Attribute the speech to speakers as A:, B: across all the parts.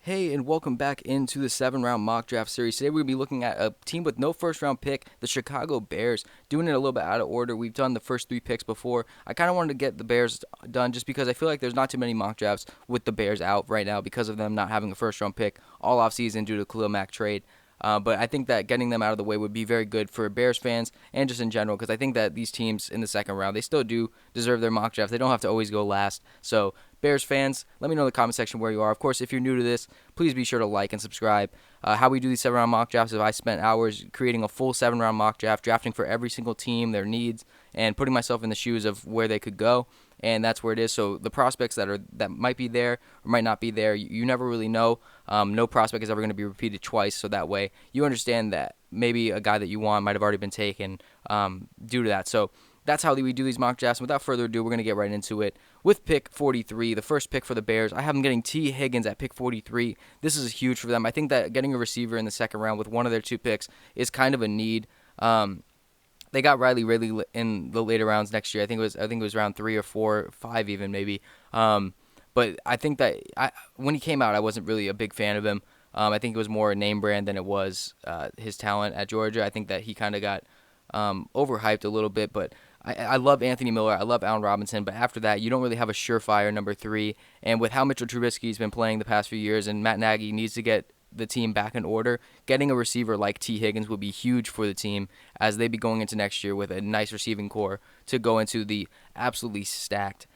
A: Hey, and welcome back into the 7 round mock draft series. Today we're going to be looking at a team with no first round pick, the Chicago Bears. Doing it a little bit out of order. We've done the first 3 picks before. I kind of wanted to get the Bears done just because I feel like there's not too many mock drafts with the Bears out right now because of them not having a first round pick all offseason due to the Khalil Mack trade. But I think that getting them out of the way would be very good for Bears fans and just in general because I think that these teams in the second round, they still do deserve their mock draft. They don't have to always go last. So Bears fans, let me know in the comment section where you are. Of course, if you're new to this, please be sure to like and subscribe. How we do these 7 round mock drafts is I spent hours creating a full 7 round mock draft, drafting for every single team, their needs, and putting myself in the shoes of where they could go. And that's where it is. So the prospects that might be there or might not be there, you never really know. No prospect is ever going to be repeated twice. So that way you understand that maybe a guy that you want might have already been taken due to that. So that's how we do these mock drafts. Without further ado, we're going to get right into it. With pick 43, the first pick for the Bears, I have them getting T. Higgins at pick 43. This is huge for them. I think that getting a receiver in the second round with one of their 2 picks is kind of a need. They got Riley in the later rounds next year. I think it was round 3 or 4, 5 even maybe. But I think that when he came out, I wasn't really a big fan of him. I think it was more a name brand than it was his talent at Georgia. I think that he kind of got overhyped a little bit, but I love Anthony Miller. I love Allen Robinson, but after that, you don't really have a surefire number 3. And with how Mitchell Trubisky's been playing the past few years, and Matt Nagy needs to get the team back in order, getting a receiver like T. Higgins will be huge for the team as they be going into next year with a nice receiving core to go into the absolutely stacked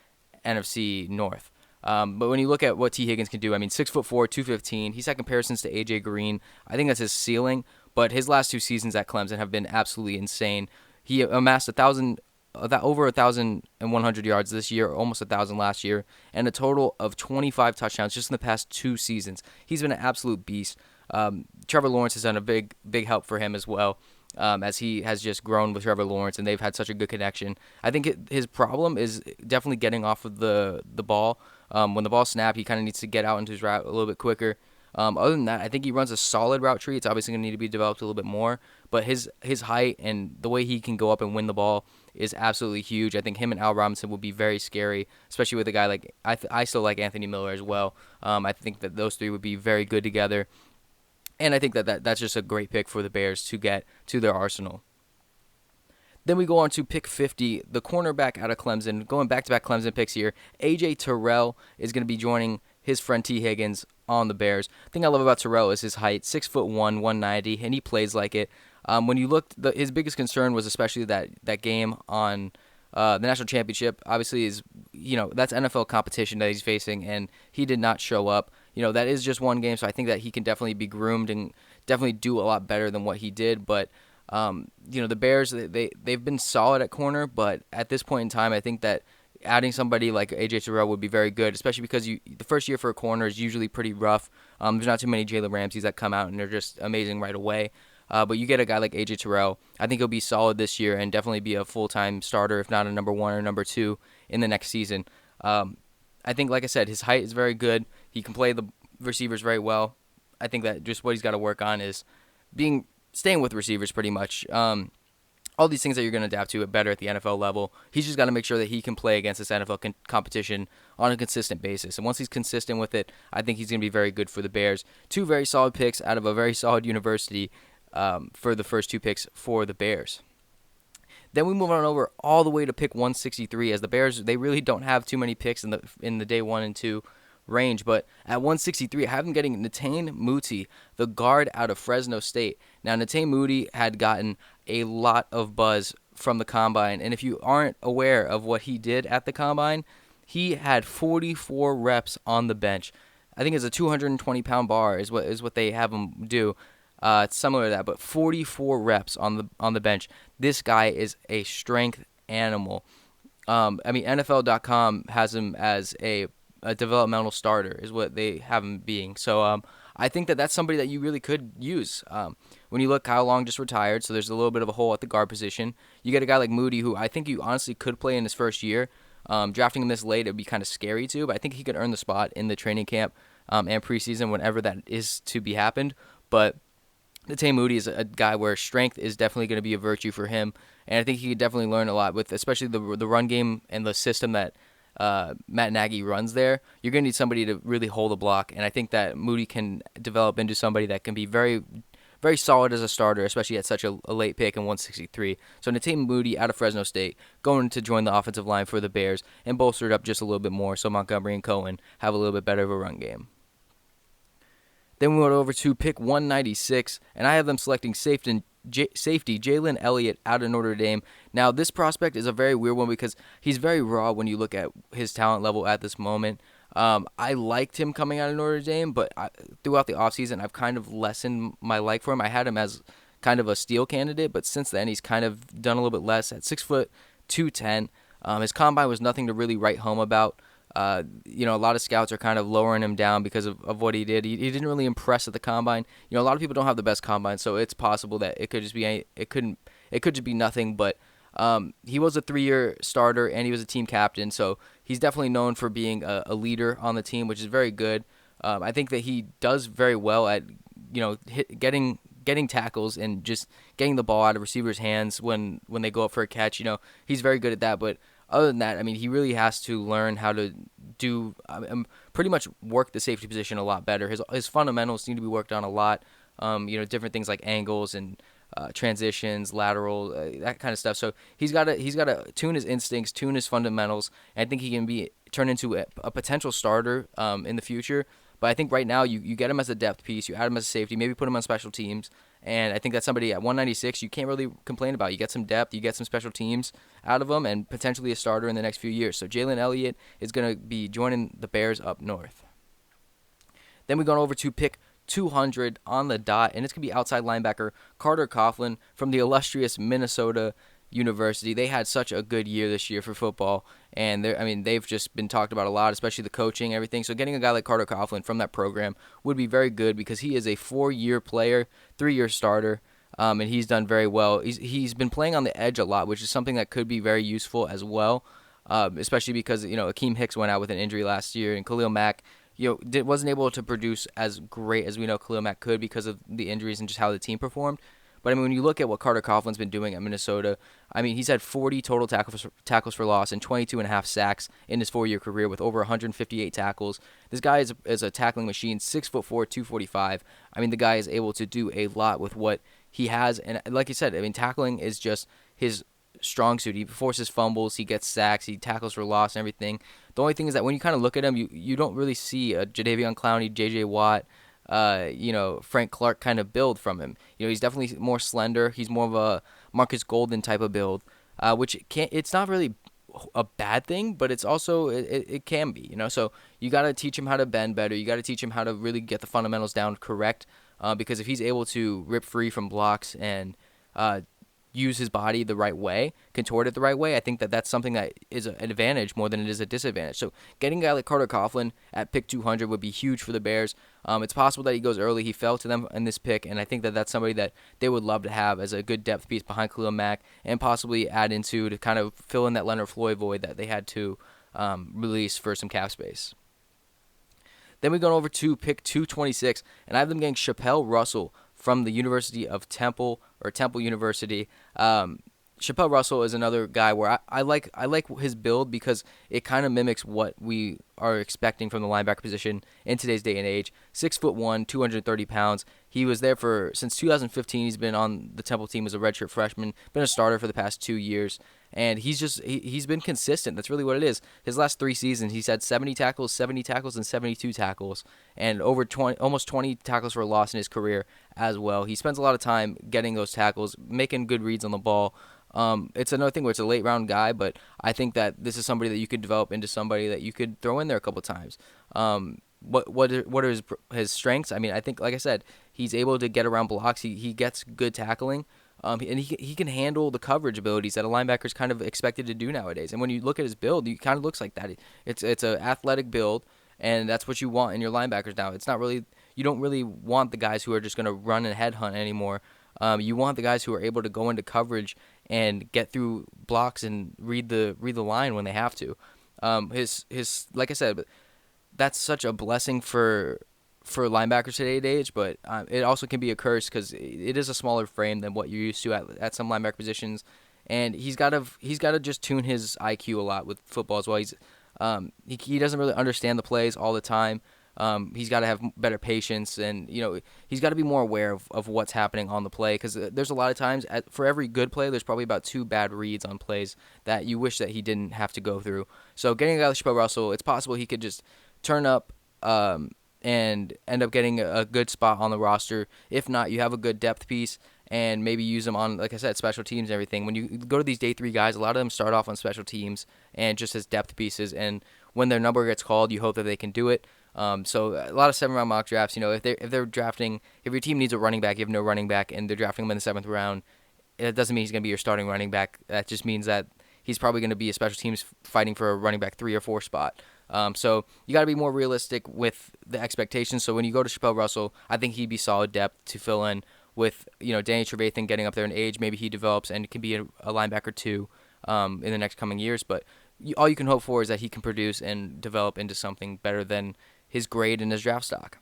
A: NFC North. But when you look at what T. Higgins can do, I mean, 6'4", 215. He's had comparisons to A.J. Green. I think that's his ceiling, but his last 2 seasons at Clemson have been absolutely insane. He amassed over 1,100 yards this year, almost 1,000 last year, and a total of 25 touchdowns just in the past 2 seasons. He's been an absolute beast. Trevor Lawrence has done a big help for him as well, as he has just grown with Trevor Lawrence, and they've had such a good connection. I think his problem is definitely getting off of the ball. When the ball snapped, he kind of needs to get out into his route a little bit quicker. Other than that, I think he runs a solid route tree. It's obviously going to need to be developed a little bit more, but his height and the way he can go up and win the ball is absolutely huge. I think him and Al Robinson would be very scary, especially with a guy like I still like Anthony Miller as well. I think that those 3 would be very good together, and I think that's just a great pick for the Bears to get to their arsenal. Then we go on to pick 50, the cornerback out of Clemson. Going back-to-back Clemson picks here, A.J. Terrell is going to be joining his friend T. Higgins on the Bears. The thing I love about Terrell is his height, 6'1", 190, and he plays like it. When you look, his biggest concern was especially that game on the national championship. Obviously, that's NFL competition that he's facing, and he did not show up. That is just one game, so I think that he can definitely be groomed and definitely do a lot better than what he did. But the Bears, they've been solid at corner, but at this point in time, I think that adding somebody like A.J. Terrell would be very good, especially because the first year for a corner is usually pretty rough. There's not too many Jalen Ramseys that come out and they're just amazing right away. But you get a guy like A.J. Terrell, I think he'll be solid this year and definitely be a full-time starter, if not a number 1 or number 2 in the next season. I think, like I said, his height is very good. He can play the receivers very well. I think that just what he's got to work on is staying with receivers pretty much. All these things that you're going to adapt to better at the NFL level. He's just got to make sure that he can play against this NFL competition on a consistent basis. And once he's consistent with it, I think he's going to be very good for the Bears. 2 very solid picks out of a very solid university for the first 2 picks for the Bears. Then we move on over all the way to pick 163, as the Bears, they really don't have too many picks in the day 1 and 2 range, but at 163, I have them getting Netane Muti, the guard out of Fresno State. Now, Netane Muti had gotten a lot of buzz from the Combine, and if you aren't aware of what he did at the Combine, he had 44 reps on the bench. I think it's a 220-pound bar is what they have him do. It's similar to that, but 44 reps on the bench. This guy is a strength animal. NFL.com has him as a developmental starter is what they have him being. So I think that's somebody that you really could use. When you look, Kyle Long just retired, so there's a little bit of a hole at the guard position. You get a guy like Moody, who I think you honestly could play in his first year. Drafting him this late, it would be kind of scary too, but I think he could earn the spot in the training camp and preseason whenever that is to be happened. But Netane Muti is a guy where strength is definitely going to be a virtue for him, and I think he could definitely learn a lot with, especially the run game and the system that Matt Nagy runs there, you're going to need somebody to really hold the block. And I think that Muti can develop into somebody that can be very, very solid as a starter, especially at such a late pick in 163. So Netane Muti out of Fresno State going to join the offensive line for the Bears and bolster it up just a little bit more so Montgomery and Cohen have a little bit better of a run game. Then we went over to pick 196, and I have them selecting safety Jalen Elliott out of Notre Dame. Now, this prospect is a very weird one because he's very raw when you look at his talent level at this moment. I liked him coming out of Notre Dame, but throughout the offseason, I've kind of lessened my like for him. I had him as kind of a steal candidate, but since then, he's kind of done a little bit less at 6'2", 210. His combine was nothing to really write home about. A lot of scouts are kind of lowering him down because of what he did. He didn't really impress at the combine. A lot of people don't have the best combine, so it's possible that it could just be nothing. But he was a 3-year starter and he was a team captain, so he's definitely known for being a leader on the team, which is very good. I think that he does very well at getting tackles and just getting the ball out of receivers' hands when they go up for a catch. He's very good at that, but other than that, he really has to learn how to do pretty much work the safety position a lot better. His fundamentals need to be worked on a lot. Different things like angles and transitions, lateral, that kind of stuff. So he's got to tune his instincts, tune his fundamentals. And I think he can be turned into a potential starter in the future. But I think right now you get him as a depth piece, you add him as a safety, maybe put him on special teams. And I think that's somebody at 196 you can't really complain about. You get some depth, you get some special teams out of him, and potentially a starter in the next few years. So Jalen Elliott is going to be joining the Bears up north. Then we go over to pick 200 on the dot, and it's going to be outside linebacker Carter Coughlin from the illustrious Minnesota University. They had such a good year this year for football, and they've just been talked about a lot, especially the coaching and everything. So getting a guy like Carter Coughlin from that program would be very good because he is a 4-year player, 3-year starter, and he's done very well. He's been playing on the edge a lot, which is something that could be very useful as well, especially because Akeem Hicks went out with an injury last year, and Khalil Mack wasn't able to produce as great as we know Khalil Mack could because of the injuries and just how the team performed. But when you look at what Carter Coughlin's been doing at Minnesota, he's had 40 total tackles for loss and 22.5 sacks in his 4-year career with over 158 tackles. This guy is a tackling machine, 6'4", 245. The guy is able to do a lot with what he has, and like you said, tackling is just his strong suit. He forces fumbles, he gets sacks, he tackles for loss and everything. The only thing is that when you kind of look at him, you don't really see a Jadeveon Clowney, J.J. Watt, Frank Clark kind of build from him. He's definitely more slender. He's more of a Marcus Golden type of build, which it's not really a bad thing, but it's also it can be. So you got to teach him how to bend better. You got to teach him how to really get the fundamentals down correct, because if he's able to rip free from blocks and use his body the right way, contort it the right way, I think that's something that is an advantage more than it is a disadvantage. So getting a guy like Carter Coughlin at pick 200 would be huge for the Bears. It's possible that he goes early. He fell to them in this pick, and I think that's somebody that they would love to have as a good depth piece behind Khalil Mack and possibly add into to kind of fill in that Leonard Floyd void that they had to release for some cap space. Then we go over to pick 226, and I have them getting Chapelle Russell from the University of Temple University. Chapelle Russell is another guy where I like his build because it kind of mimics what we are expecting from the linebacker position in today's day and age. 6'1", 230 pounds. He was there since 2015. He's been on the Temple team as a redshirt freshman, been a starter for the past 2 years, and he's been consistent. That's really what it is. His last 3 seasons, he's had 70 tackles, and 72 tackles, and almost 20 tackles for a loss in his career as well. He spends a lot of time getting those tackles, making good reads on the ball. It's another thing where it's a late round guy, but I think that this is somebody that you could develop into somebody that you could throw in there a couple times. What are his strengths? I think, like I said, he's able to get around blocks. He gets good tackling. And he can handle the coverage abilities that a linebacker is kind of expected to do nowadays. And when you look at his build, he kind of looks like that. It's an athletic build, and that's what you want in your linebackers now. It's not really, you don't really want the guys who are just going to run and headhunt anymore. You want the guys who are able to go into coverage and get through blocks and read the line when they have to. His like I said, that's such a blessing for linebackers today's age, but it also can be a curse because it is a smaller frame than what you're used to at some linebacker positions, and he's got to just tune his IQ a lot with football as well. He doesn't really understand the plays all the time. He's got to have better patience, and he's got to be more aware of what's happening on the play, because there's a lot of times for every good play, there's probably about 2 bad reads on plays that you wish that he didn't have to go through. So getting a guy like Chapelle Russell, it's possible he could just turn up and end up getting a good spot on the roster. If not, you have a good depth piece, and maybe use them on, like I said, special teams and everything. When you go to these day 3 guys, a lot of them start off on special teams and just as depth pieces, and when their number gets called, you hope that they can do it. So a lot of 7-round mock drafts, if they're drafting, if your team needs a running back, you have no running back, and they're drafting him in the 7th round, it doesn't mean he's going to be your starting running back. That just means that he's probably going to be a special teams fighting for a running back 3 or 4 spot. So you got to be more realistic with the expectations. So when you go to Chapelle Russell, I think he'd be solid depth to fill in with, Danny Trevathan getting up there in age. Maybe he develops and can be a linebacker 2 in the next coming years. But all you can hope for is that he can produce and develop into something better than his grade and his draft stock.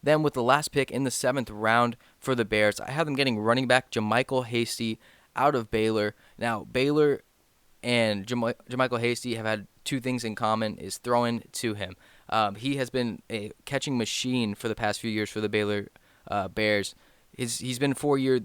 A: Then with the last pick in the 7th round for the Bears, I have them getting running back JaMycal Hasty out of Baylor. Now, Baylor and JaMycal Hasty have had 2 things in common, is throwing to him. He has been a catching machine for the past few years for the Baylor Bears. He's been a 4-year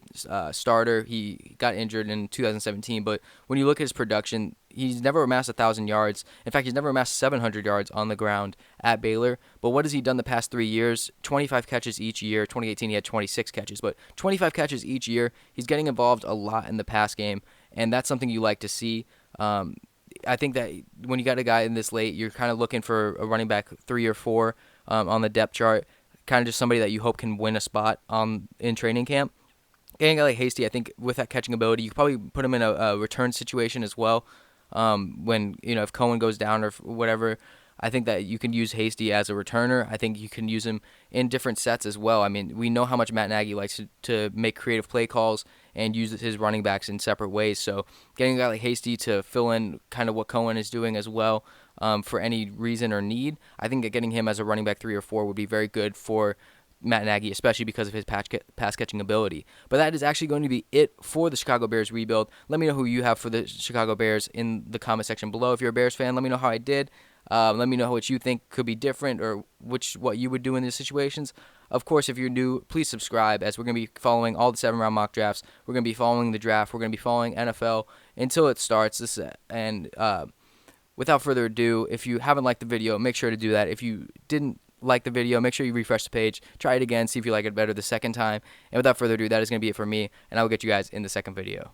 A: starter. He got injured in 2017, but when you look at his production, he's never amassed 1,000 yards. In fact, he's never amassed 700 yards on the ground at Baylor. But what has he done the past 3 years? 25 catches each year. 2018, he had 26 catches, but 25 catches each year. He's getting involved a lot in the pass game, and that's something you like to see. I think that when you got a guy in this late, you're kind of looking for a running back 3 or 4 on the depth chart. Kind of just somebody that you hope can win a spot in training camp. Getting a guy like Hasty, I think with that catching ability, you could probably put him in a return situation as well. When if Cohen goes down or whatever, I think that you can use Hasty as a returner. I think you can use him in different sets as well. I mean, we know how much Matt Nagy likes to make creative play calls and use his running backs in separate ways. So getting a guy like Hasty to fill in kind of what Cohen is doing as well, for any reason or need, I think that getting him as a running back 3 or 4 would be very good for Matt Nagy, especially because of his pass catching ability. But that is actually going to be it for the Chicago Bears rebuild. Let me know who you have for the Chicago Bears in the comment section below. If you're a Bears fan, let me know how I did. Let me know what you think could be different, or what you would do in these situations. Of course, if you're new, please subscribe, as we're going to be following all the 7-round mock drafts. We're going to be following the draft. We're going to be following NFL until it starts. Without further ado, if you haven't liked the video, make sure to do that. If you didn't like the video, make sure you refresh the page. Try it again, see if you like it better the second time. And without further ado, that is going to be it for me, and I will get you guys in the second video.